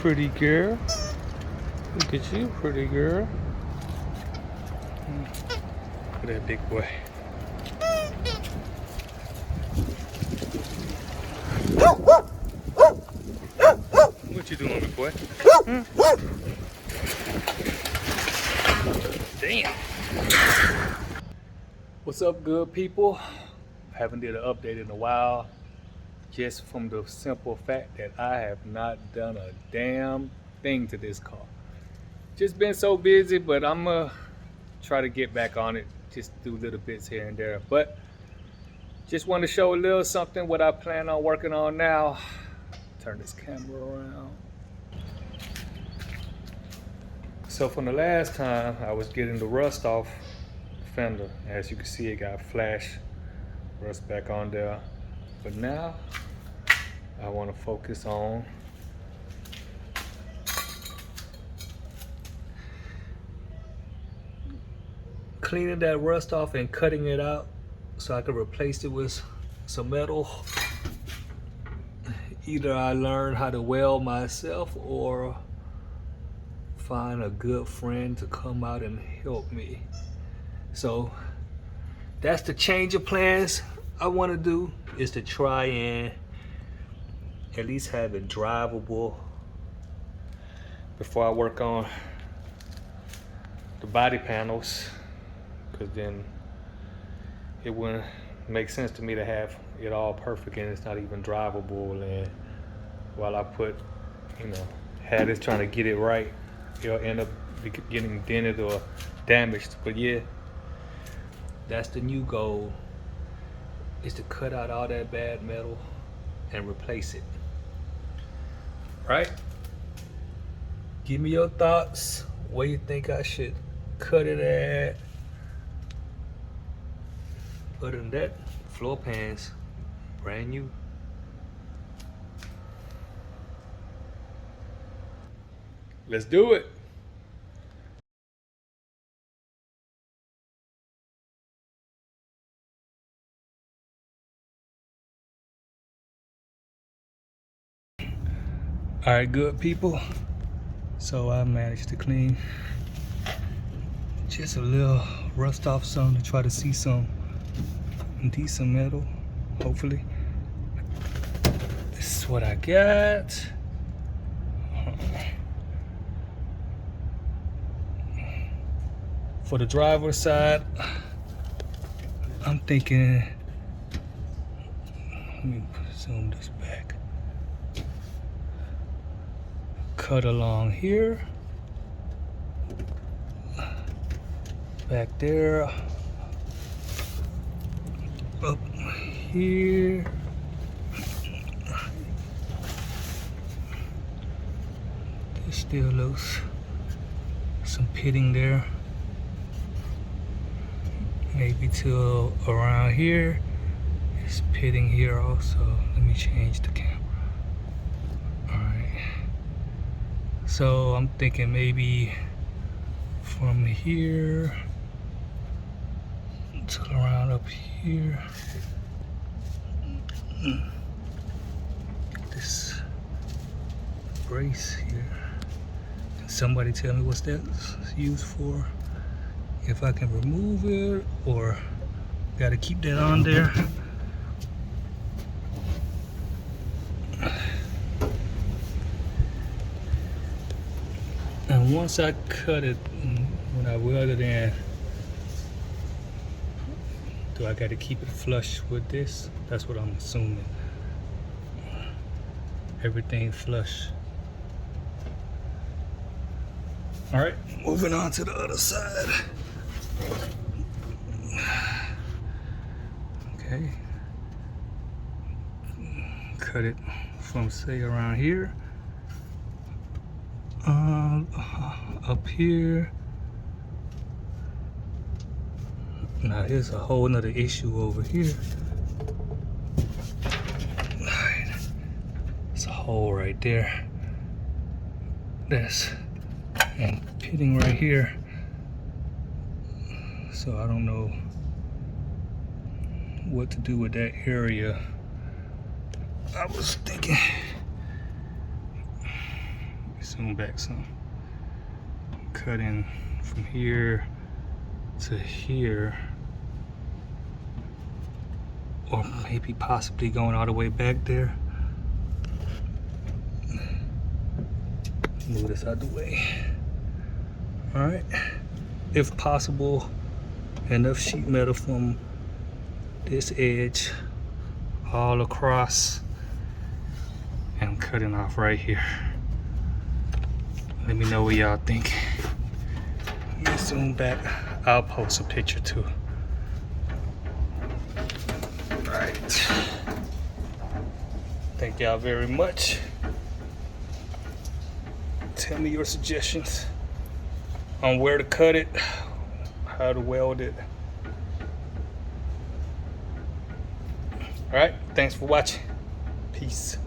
pretty girl. Look at you, pretty girl. Look at that big boy. What you doing, big boy? Damn. What's up, good people? I haven't did an update in a while, just from the simple fact that I have not done a damn thing to this car. Just been so busy, but I'm gonna try to get back on it, just do little bits here and there. But just want to show a little something what I plan on working on now. Turn this camera around. So from the last time, I was getting the rust off the fender. As you can see, it got flash rust back on there. But now I want to focus on cleaning that rust off and cutting it out so I can replace it with some metal. Either I learn how to weld myself or find a good friend to come out and help me. So that's the change of plans I want to do, is to try and at least have it drivable before I work on the body panels, because then it wouldn't make sense to me to have it all perfect and it's not even drivable, and while I put, had it trying to get it right, it'll end up getting dented or damaged. But yeah, that's the new goal, is to cut out all that bad metal and replace it. Right? Give me your thoughts. Where you think I should cut it at? Other than that, floor pans, brand new. Let's do it. All right, good people. So I managed to clean just a little rust off some to try to see some decent metal, hopefully. This is what I got. For the driver's side, I'm thinking, let me zoom this back. Cut along here, back there, up here, there's still loose, some pitting there, maybe till around here. It's pitting here also. Let me change the camera. So I'm thinking maybe from here to around up here. This brace here. Can somebody tell me what's that used for? If I can remove it, or gotta keep that on there. And once I cut it, when I weld it in, do I got to keep it flush with this? That's what I'm assuming. Everything flush. All right, moving on to the other side. Okay. Cut it from, say, around here. Up here. Now here's a whole nother issue over here. Alright. It's a hole right there. This. And pitting right here. So I don't know what to do with that area. I was thinking zoom back some. Cutting from here to here, or maybe possibly going all the way back there. Move this out of the way. All right, if possible, enough sheet metal from this edge all across, and cutting off right here. Let me know what y'all think. Let me zoom back. I'll post a picture too. All right. Thank y'all very much. Tell me your suggestions on where to cut it, how to weld it. All right, thanks for watching. Peace.